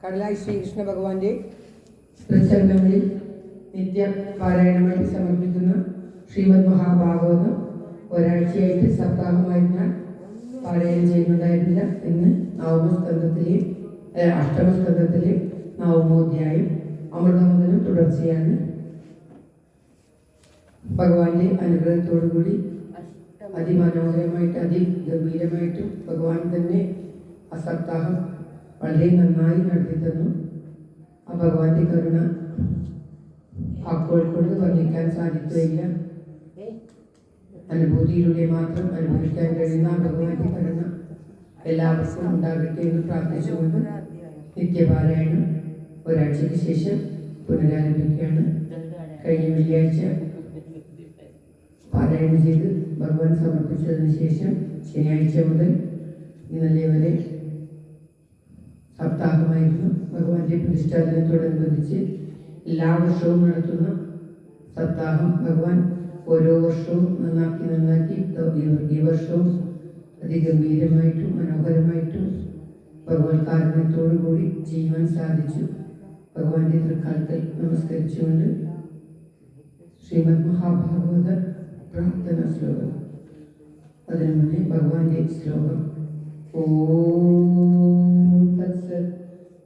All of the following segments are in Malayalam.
കടലായി ശ്രീകൃഷ്ണ ഭഗവാന്റെ പ്രസംഗങ്ങളിൽ നിത്യപാരായണമായിട്ട് സമർപ്പിക്കുന്ന ശ്രീമദ് മഹാഭാഗവതം ഒരാഴ്ചയായിട്ട് സപ്താഹമായിരുന്നാൽ പാരായണം ചെയ്യുന്നുണ്ടായിരുന്നില്ല. ഇന്ന് അഷ്ടമസ്കന്ധത്തിലെ നവമോധ്യായം അമൃതമുതലും തുടർച്ചയാണ്. ഭഗവാന്റെ അനുഗ്രഹത്തോടുകൂടി അതിമനോഹരമായിട്ട് അതിഗംഭീരമായിട്ടും ഭഗവാൻ തന്നെ ആ സപ്താഹം വളരെ നന്നായി നടത്തി തന്നു. ആ ഭഗവാന്റെ കരുണ വാക്കുകൾ വർണ്ണിക്കാൻ സാധിക്കുകയില്ല. അനുഭൂതിയിലൂടെ മാത്രം അനുഭവിക്കാൻ കഴിയുന്ന ഭഗവാന്റെ കരുണ എല്ലാവർക്കും ഉണ്ടാകട്ടെ എന്ന് പ്രാർത്ഥിച്ചുകൊണ്ട് നിത്യപാരായണം ഒരാഴ്ചയ്ക്ക് ശേഷം പുനരാരംഭിക്കുകയാണ്. കഴിഞ്ഞ വെള്ളിയാഴ്ച പാരായണം ചെയ്ത് ഭഗവാൻ സമർപ്പിച്ചതിന് ശേഷം ശനിയാഴ്ച മുതൽ ഇന്നലെ വരെ സപ്താഹമായിരുന്നു. ഭഗവാന്റെ പ്രതിഷ്ഠാദിനത്തോടനുബന്ധിച്ച് എല്ലാ വർഷവും നടത്തുന്ന സപ്താഹം ഭഗവാൻ ഓരോ വർഷവും നന്നാക്കി ഈ വർഷവും അതിഗംഭീരമായിട്ടും മനോഹരമായിട്ടും ഭഗവാൻ കാരുണ്യത്തോടു കൂടി ചെയ്യുവാൻ സാധിച്ചു. ഭഗവാന്റെ തൃക്കാലത്തിൽ നമസ്കരിച്ചുകൊണ്ട് ശ്രീമദ് മഹാഭാഗവത പ്രാർത്ഥന ശ്ലോകം. അതിനു മുന്നേ ഭഗവാന്റെ ശ്ലോകം. ഓം തത്സത്.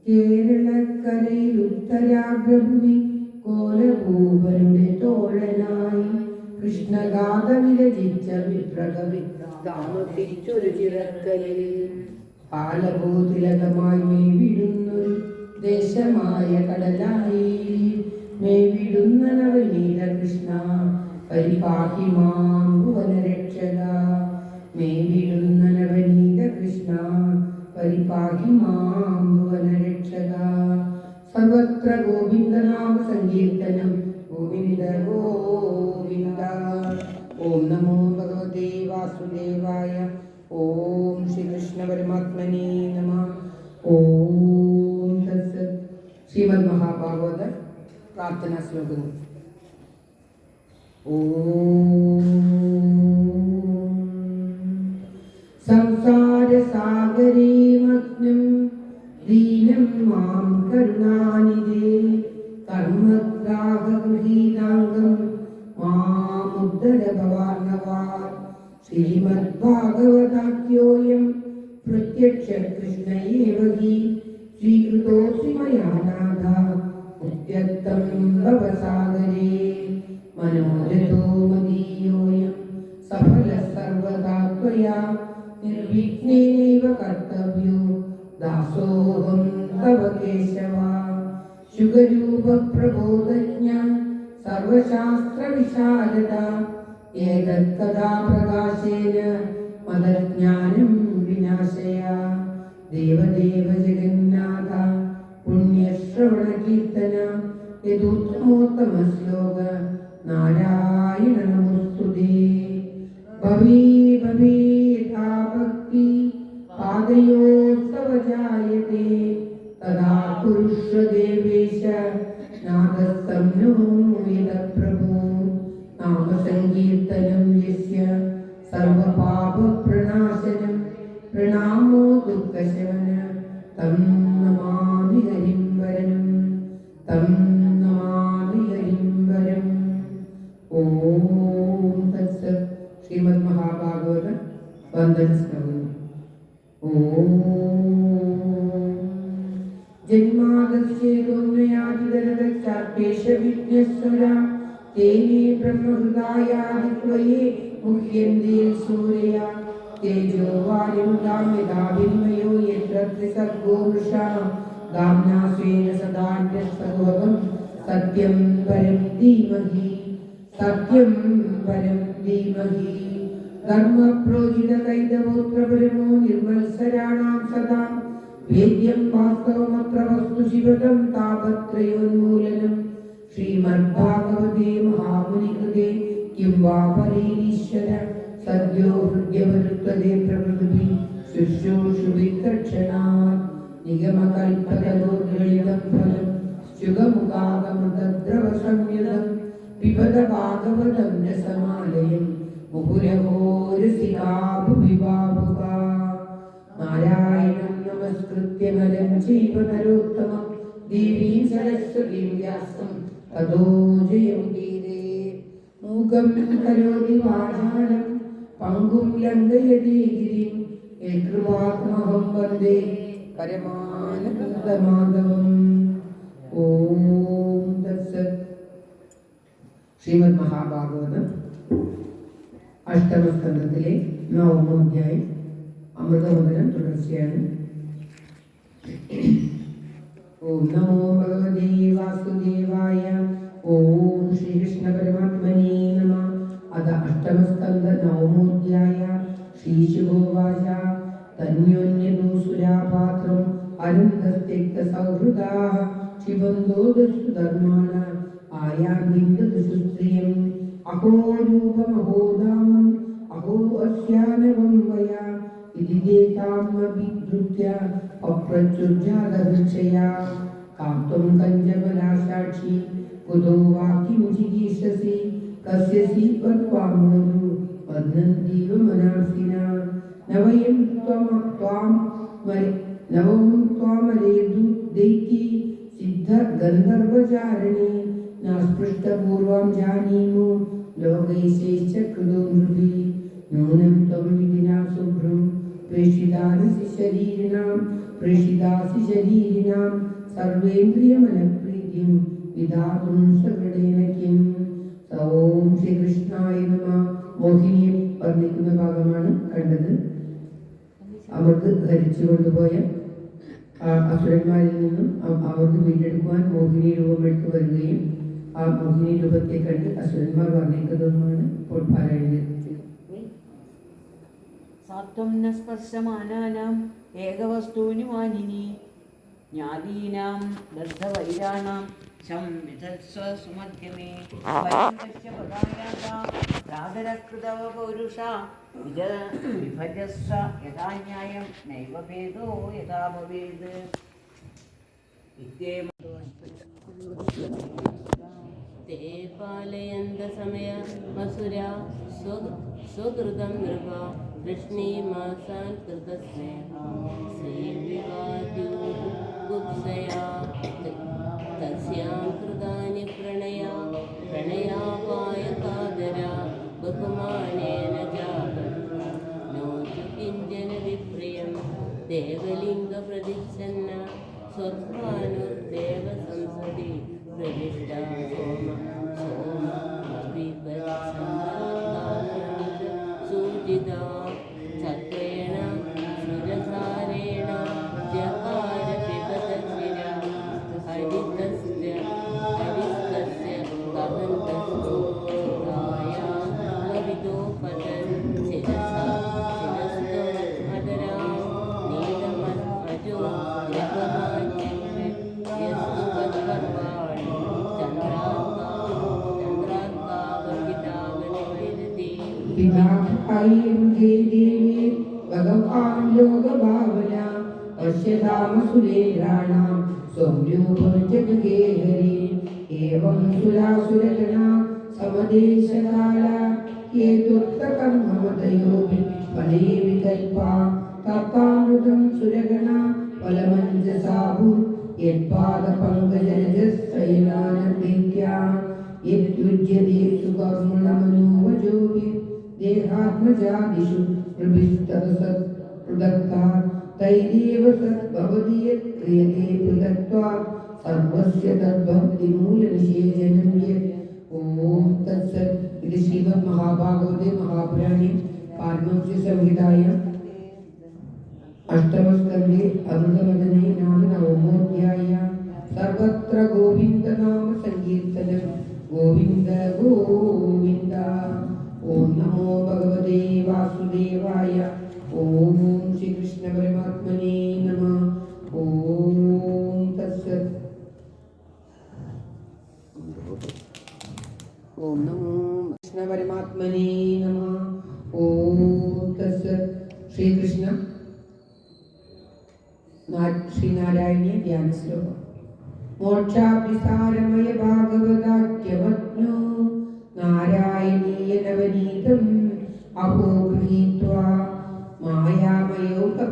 കേരളക്കരയിൽ ഉത്തരാഗ്രഭൂമി കോലഭൂപരുടെ തോഴനായി കൃഷ്ണഗാഥ വിരചിച്ച വിപ്രകവി താമസിച്ചൊരു ചിറക്കലിൽ പാലഭൂതിലകമായി മേവിടുന്നൊരു ദേശമായ കടലായി മേവിടുന്ന നവനീത കൃഷ്ണ പരിപാഹി മാം ഭുവനരക്ഷക. മേവിടുന്ന നവനീത കൃഷ്ണ പരിപാഹി മാം ഭുവനരക്ഷക. സർവത്ര ഗോവിന്ദനാമ സങ്കീർത്തനം. ഗോവിന്ദ ഗോവിന്ദ. ഓം നമോ ഭഗവതേ വാസുദേവായ. ഓം ശ്രീകൃഷ്ണ പരമാത്മനേ നമഃ. ഓം തത്സത്. ശ്രീമദ് മഹാഭാഗവത പ്രാർത്ഥനാ ശ്ലോകങ്ങൾ. ഓം സംസാരസാഗരേ മഗ്നം ദീനം മാം കരുണാനിധേ കർമ്മഗ്രാഹഗൃഹീതാംഗം മാമുദ്ധര ഭവാർണവാത്. ശ്രീമദ്ഭാഗവതാഖ്യോയം പ്രത്യക്ഷ കൃഷ്ണയേവ ഹി സ്വീകൃതോऽസ്മി മയാ നാഥ ഉദ്യക്തം ഭവസാഗരേ. മനോരഥോ മദീയോയം സഫലഃ സർവദാ ത്വയാ നിർവിഘ്നേനൈവ കർത്തവ്യോ ദാസോഹം തവ കേശവ. ശുഗരൂപ പ്രബോധജ്ഞ സർവശാസ്ത്രവിശാരദ ഏതത്കഥാ പ്രകാശേന മദജ്ഞാനം വിനാശയ. ദേവദേവ ജഗന്നാഥ പുണ്യശ്രവണകീർത്തന യദുത്തമോത്തമ ശ്ലോക നാരായണ നമോസ്തുതേ. ഭവീ ഭവീ യഥാ ഭക്തി പാദയോസ്തവ ജായതേ തദാ കുരുഷ്വ ദേവേശ നാദസ്തം നോ യദ പ്രഭോ. നാമസങ്കീർത്തനം യസ്യ സർവപാപപ്രണാശനം പ്രണാമോ ദുഃഖശമന തം നമാമി ഹരിം വരം. തം നമാമി ഹരിം വരം. ഓം തത്സത്. ശ്രീമദ് മഹാഭാഗവത വന്ദന ശ്ലോകം. ഓം ജന്മാദസ്യേതോന്മയാതിദരദച്ചാർപേഷവിഘ്നസ്വര തേനേ ബ്രഹ്മഹൃദായാദിത്വയേ മുഹ്യന്തേ സൂരയ. തേജോ വാരിമുദാം യഥാ വിനിമയോ യത്ര ത്രിസർഗോ വൃഷാ ഗാംനാ സ്വേന സദാ ന്യസ്തവകം. സത്യം പരം ധീമഹി. സത്യം പരം ധീമഹി. ധർമ്മപ്രോജിതകൈതവോത്രപരമോ നിർമത്സരാണാം സദാ വേദ്യം വാസ്തവമത്ര വസ്തു ശിവദം താപത്രയോന്മൂലനം. ശ്രീമദ്ഭാഗവതേ മഹാമുനികൃതേ കിം വാ പരേരീശ്വര സദ്യോ ഹൃദ്യവരുത്തതേ പ്രകൃതി ശുശ്രൂഷുഭിത്തക്ഷണാത്. നിഗമകൽപതരോർഗളിതം ഫലം ശുഗമുഖാഗമൃതദ്രവ സംയുതം പിബത ഭാഗവതം രസമാലയം മുഹുരഹോ രസികാ ഭുവി ഭാവുകാ. നാരായണം നമസ്കൃത്യ നരം ചൈവ നരോത്തമം ദേവീം സരസ്വതീം വ്യാസം തതോ ജയമുദീരേ. മൂകം കരോതി വാചാലം പങ്കും ലംഘയതേ ഗിരിം യത്കൃപാത്മഹം വന്ദേ പരമാനന്ദമാധവം. ഓം തത്സത്. ശ്രീമദ് മഹാഭാഗവതം അഷ്ടമസ്കന്ധത്തിലെ 9ാം അധ്യായം അമൃതവദനം തുടർച്ചയാണ്. ഓം നമോ ഭഗവതേ വാസുദേവായ. ഓം ശ്രീകൃഷ്ണ പരമാത്മനേ നമഃ. അത അഷ്ടമസ്കന്ധ 9ാം അധ്യായ. ശ്രീശുഭോവാച തന്യോന്യദോസുരാപാത്രം അനന്തസ്ത്യക്ത സൗഹൃദാഃ ക്ഷിബന്ധോ ദസ്സുധർമാണ ആയാന്തിന്ദുസുസ്ത്രിയം അഹോ രൂപമഹോ ധാമം അഹോ അസ്യാനവം വയാ ഇതി ദേതാമഭിദ്രുത്യ അപ്രചുർജാതഹൃക്ഷയാ കാത്വം കഞ്ചബലാസാക്ഷി കുതോ വാ കിം ചികീർഷസി കസ്യസി ത്വാമോരു വദന്തീവ മനാസിനാ നവയം ത്വാമരേതു ദൈതി സിദ്ധ ഗന്ധർവചാരണി നാസ്പൃഷ്ടപൂർവം ജാനീമോ ലോകൈശൈശ്ച കൃതോ നൃപി നൂനം ത്വം വിധിനാ ശുഭ്രം പ്രേഷിതാസി ശരീരിണാം സർവേന്ദ്രിയമനപ്രീതിം വിധാതും സകൃടേന കിം. ഓം ശ്രീകൃഷ്ണായ നമഃ. മോഹിനിയെ വർണ്ണിക്കുന്ന ഭാഗമാണ് കണ്ടത്. അവർക്ക് ധരിച്ചു കൊണ്ടുപോയ അസുരന്മാരിൽ നിന്നും അവർക്ക് വീണ്ടെടുക്കുവാൻ മോഹിനി രൂപമെടുത്ത് വരികയും ആ മോഹിനി രൂപത്തെ കണ്ട് അസുരന്മാർ വർണ്ണിക്കുന്നതുമാണ് ഇപ്പോൾ പാരായണം. സാത്വം ന സ്പർശമാനാനാം ഏകവസ്തൂനി മാനിനി ജ്ഞാതീനാം ബദ്ധവൈരാണാം ശം വിധത്സ്വ സുമധ്യമേ പരിതസ്യ പദായാതാ രാധരകൃതവ പൗരുഷ വിഭജസ്വ യഥാ ന്യായം നൈവ ഭേദോ യഥാ ഭവേത്. ते पालयन्त समय असुरा स्वकृतं नृपा कृष्णीमासान् कृतस्नेहा श्रीविवाद्युगुप्सया तस्यां कृतानि प्रणयापायकादरा बहुमानेन जातं नो तु किञ्चन विप्रियं देवलिङ्गप्रतिच्छन्न स्वर्भानुर्देव संसदि प्रविष्टा सोम सूजिता चक्रेण सुरधारेण जहार पिबतशिरा हरितस्य गहन्तस्तु सुराया लवितो पतन् शिरसा शिरस्तो अदरां नीलमजो जगमान्यं यस्तु वद्गर्वाणि देवी भगवान् योगभावना पश्यतामसुरेन्द्राणां सौम्योपं जगगेहरि एवं सुरासुरगणा समदेशकाला ये दुर्तकर्ममतयो फले विकल्पा तत्तामृतं सुरगणा फलमञ्जसाभु यत्पादपङ्कजरजस्त्रयनानप्रीत्या यद्युज्यते सुकर्मणमनोवजोभि देहात्मजादिषु प्रभिस्तवसत् पृथक्तात् तैरेव सद्भवति यत्क्रियते पृथक्त्वात् सर्वस्य तद्भक्तिमूलनिषेचनं यत्. ॐ तत्सत्. इति श्रीमद्महाभागवते महापुराणे पारमहंस्य संहितायां अष्टमस्कन्धे अमृतवदने नाम 9मोऽध्याय. सर्वत्र गोविन्दनाम संकीर्तनं गोविन्द गोविन्द. ॐ नमो भगवते वासुदेवाय. ॐ श्रीकृष्ण परमात्मने नमः. ॐ तत्सत्. ॐ नमो कृष्ण परमात्मने नमः. ॐ तत्सत्. श्रीकृष्ण श्रीनारायणीय ध्यान श्लोक. मोक्षाभिसारमय भागवताख्यवत्नो नारायणीय नवनीतम् अहो गृहीत्वा मायामय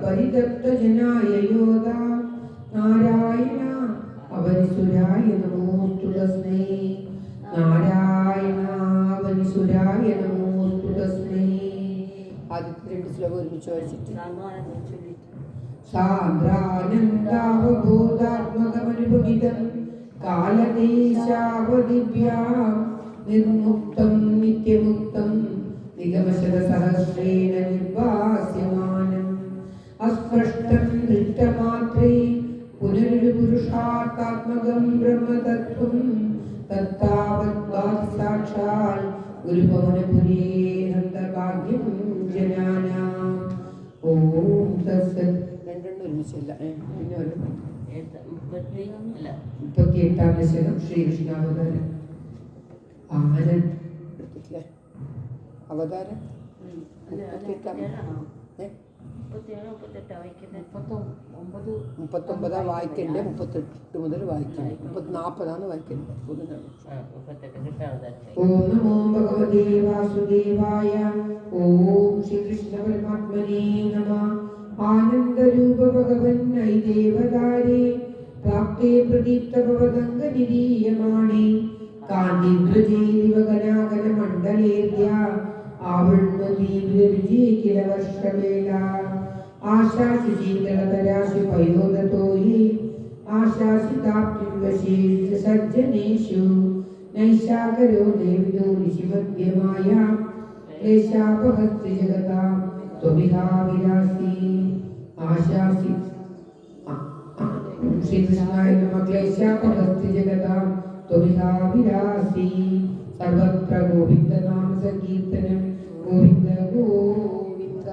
പരിതപ്തജനായ യോധ നാരായണ അവനിസുരായ നമോസ്തു തസ്മൈ നാരായണ അവനിസുരായ നമോസ്തു തസ്മൈ. ആദ്യത്തെ 2 ശ്ലോകം ഒരുമിച്ച് വായിച്ചിട്ട് സാന്ദ്രാനന്ദാവബോധാത്മകമനുപമിതം കാലദേശാവദിഭ്യാം നിർമുക്തം നിത്യമുക്തം നിഗമശതസഹസ്രേണ നിർവാസ്യമാനം അസ്പഷ്ടം ദൃഷ്ടമാത്രേ പുനരുപുരുഷാർത്ഥാത്മകം ബ്രഹ്മതത്വം തത്താവത് സാക്ഷാൽ ഗുരുഭവനപുരേ ഹന്തഭാഗ്യം ജനാനാം. ഓം തത്സത്. രണ്ടെണ്ണം ഒരുമിച്ചല്ല, പിന്നെ 38-ാം ദശകം ശ്രീകൃഷ്ണാവതാരം. ആനന്ദ് എടുത്തിട്ടില്ലേ അവതാരം? 39 വായിക്കണ്ടേ, 38 മുതൽ വായിക്കണ്ടേ, 40 വായിക്കണ്ടേ. ഓം നമോ ഭഗവതേ വാസുദേവായ. ഓം ശ്രീകൃഷ്ണ പരമാത്മനേ നമഃ. ആനന്ദരൂപ ഭഗവൻ ഐദേവതാരേ പ്രാപ്തേ പ്രദീപ്ത ഭവതംഗ നിരീയമാണേ കാന്തിദ്രജീവകനാഗന മണ്ഡലേദ്യ ആവൃണ്വദീവിരവിജയിക്കില വർഷവേള ആശാശുചീതളതരാശു പയോദതോയി ആശാസിതാപ്തിവശേഷ സജ്ജനേഷു നൈശാകരോ ദേവിതോ നിശിമധ്യമായ ക്ലേശാപഹസ്തി ജഗതാം ത്വമിഹാവിലാസി. ആശാസി ശ്രീകൃഷ്ണായ നമഃ. ക്ലേശാപഹസ്തി ജഗതാം ത്വമിഹാവിലാസി. സർവത്ര ഗോവിന്ദ നാമ സങ്കീർത്തനം. ഗോവിന്ദ ഗോവിന്ദ.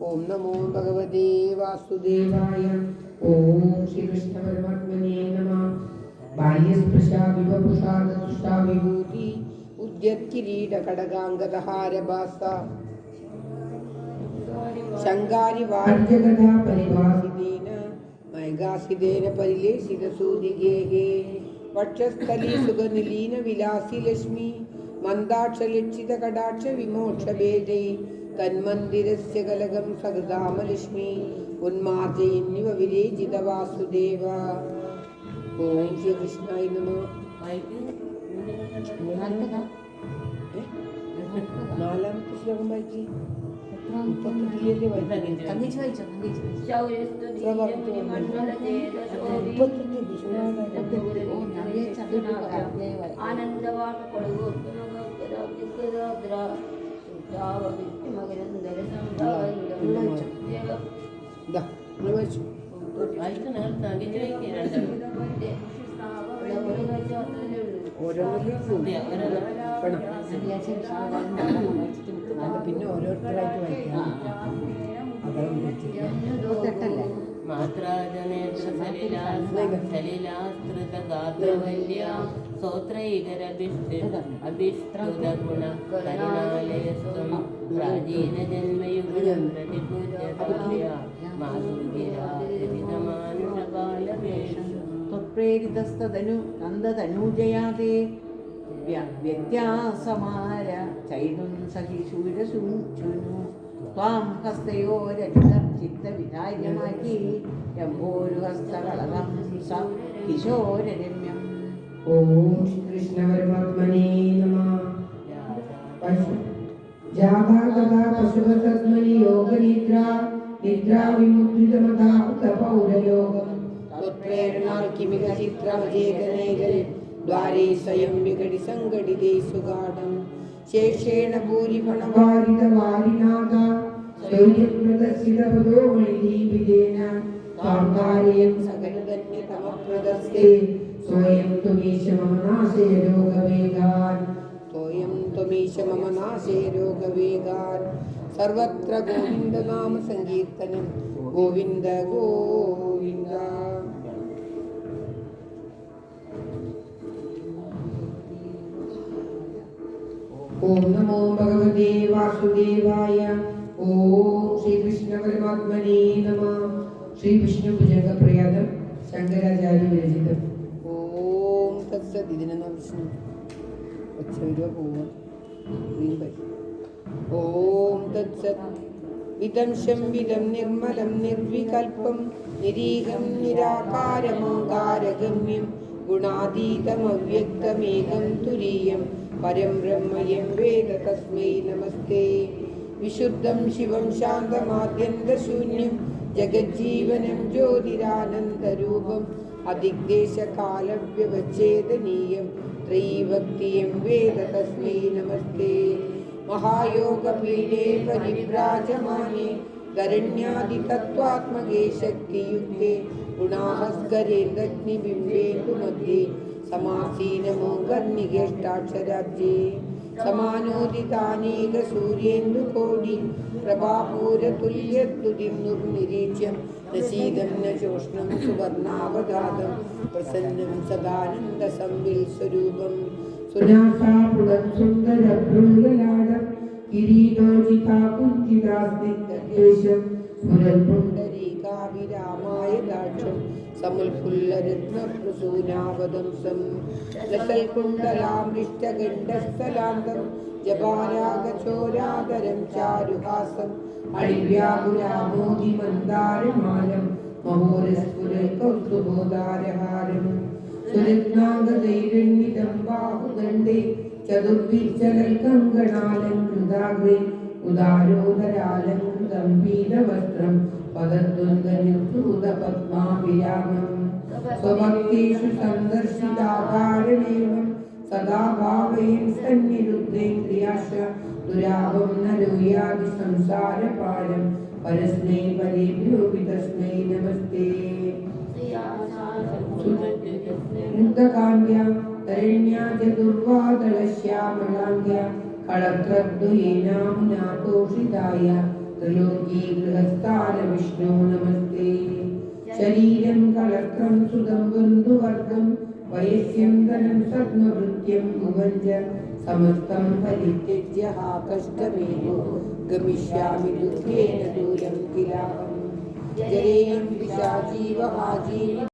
ഓം നമോ ഭഗവതേ വാസുദേവായ. ഓം ശ്രീകൃഷ്ണ പരമാത്മനേ നമഃ. ബാല്യസ്പൃശാവിവപുഷാദൃഷ്ടാ വിഭൂതി ഉദ്യത്കിരീട കടകാംഗതഹാരഭാസ ശങ്കാരി വാര്യകഥാ പരിഭാസിതേന മൈഗാസിതേന പരിലേശിതസൂതിഗേഹേ വക്ഷസ്ഥലീ സുഖനിലീന വിലാസി ലക്ഷ്മി മന്ദാക്ഷലക്ഷിത കടാക്ഷ വിമോക്ഷഭേദേ തന്മന്ദിരസ്യ കലകം സകൃതാമലക്ഷ്മി ഉന്മാർജയിന്യവ വിരേജിത വാസുദേവ. ഓം ശ്രീകൃഷ്ണായ നമഃ. 4-ാമത്തെ ശ്ലോകം വായിച്ചു. 38 പിന്നെ ഓരോരുത്തരായിട്ട് വായിക്കാം. ത്വത്പ്രേരിതസ്തനു നന്ദതനൂജയാതേ വ്യത്യാസമാര ചൈതും സഹിശൂരസൂചുനു ത്വാം ഹസ്തയോരചിത ചിത്തവിധാര്യമാക്കി രംഭോരുഹസ്തകളകം സ കിശോരരമ്യം. ഓം കൃഷ്ണ പരമാത്മനേ നമഃ. ജാഗാഗതാ പശുപതസ്മനി യോഗനിദ്രാ നിദ്രാ വിമുദ്രിതമതാ പൗരയോഗം ത്വത്പ്രേരണാൽ കിമിക ചിത്രമജേകനൈകൽ ദ്വാരേ സ്വയം വിഘടി സംഘടിതേ സുഗാഢം ശേഷേണ ഭൂരിഫണവാരിതവാരിനാഥ സ്വൈര്യപ്രദർശിതപദോമണിദീപിതേന താംകാരയം സകലധന്യതമപ്രദസ്തേ സ്വയം ത്വമീശ മമ നാശേ രോഗവേഗാൻ സ്വയം ത്വമീശ മമ നാശേ രോഗവേഗാൻ. സർവത്ര ഗോവിന്ദനാമ സങ്കീർത്തനം. ഗോവിന്ദ ഗോവിന്ദ. ഓം നമോ ഭഗവതേ വാസുദേവായ. ഓം ശ്രീകൃഷ്ണ പരമാത്മനേ നമഃ. ശ്രീ വിഷ്ണു ഭുജംഗപ്രയാതം ശങ്കരാചാര്യ വിരചിതം. ഓം തത്സത്. ഇതിനെന്നാ വിഷ്ണു ഒച്ച വരുക പോവാം. ഓം തത്സത്. വിദംശം വിദം നിർമ്മലം നിർവികൽപം നിരീഹം നിരാകാരമോങ്കാരഗമ്യം ഗുണാതീതമവ്യക്തമേകം തുരീയം പരം ബ്രഹ്മയം വേദ തസ്മൈ നമസ്തേ. വിശുദ്ധം ശിവം ശാന്തമാദ്യന്തശൂന്യം ജഗജ്ജീവനം ജ്യോതിരാനന്ദരൂപം അതിഗ്ദേശകാലവ്യവച്ഛേദനീയം ത്രൈവക്തിയം വേദ തസ്മൈ നമസ്തേ. മഹായോഗപീഠേ പരിഭ്രാജമാനേ ധരണ്യാദിതത്വാത്മകേ ശക്തിയുക്തേ ഗുണാഹസ്കരേന്ദ്രഗ്നിബിംബേന്ദുമധ്യേ സമാസീനമോകർണികേഷ്ടാക്ഷരാബ്ജേ സമാനോദിതാനേകസൂര്യേന്ദുകോടി പ്രഭാപൂരതുല്യദ്യുതിം നിർനിരീച്യം നശീതം ന ചോഷ്ണം സുവർണാവതാതം പ്രസന്നം സദാനന്ദസംവിൽസ്വരൂപം സുനാസാപുടം സുന്ദരഭൃംഗലാടം കിരീടോജിതാകുഞ്ചിതാസ്നിഗ്ധകേശം സ്ഫുരൽപുണ്ഡരീകാഭിരാമായ ദാക്ഷം സമുൽഫുല്ലരത്നപ്രസൂനാവദംസം ലസൽകുണ്ടലാമൃഷ്ടഗണ്ഡസ്ഥലാന്തം ജപാരാഗചോരാതരം ചാരുഹാസം അളിവ്യാകുലാമോദിമന്ദാരമാലം മഹോരസ്ഫുരൽകൗസ്തുഭോദാരഹാരം സുരത്നാംഗദൈരണ്യിതം ബാഹുദണ്ഡേ ചതുർഭിക്ഷലൽകങ്കണാലങ്കൃതാഗ്രേ ഉദാരോദരാലങ്കൃതം പീതവസ്ത്രം പദദ്വന്ദ്വനിർധൂതപദ്മാഭിരാമം സ്വഭക്തേഷു സന്ദർശിതാകാരണേവം സദാ ഭാവയൻ സന്നിരുദ്ധേന്ദ്രിയാശ ദുരാവം നരോ യാതി സംസാരപാരം പരസ്മൈ പരേഭ്യോപി തസ്മൈ നമസ്തേ. മുഗ്ധകാന്ത്യാ തരണ്യാ ചതുർവാദളശ്യാമളാംഗ്യാ കളത്രദ്വയേനാമുനാതോഷിതായ ത്രിലോകീഗൃഹസ്ഥാന വിഷ്ണോ നമസ്തേ. ശരീരം കളത്രം സുതം ബന്ധുവർഗം വയസ്യം ധനം സദ്മവൃത്യം ഭുവഞ്ച സമസ്തം പരിത്യജ്യ ഹാ കഷ്ടമേവോ ഗമിഷ്യാമി ദുഃഖേന ദൂരം കിലാഹം ജരേയം പിശാചീവ ആജീവ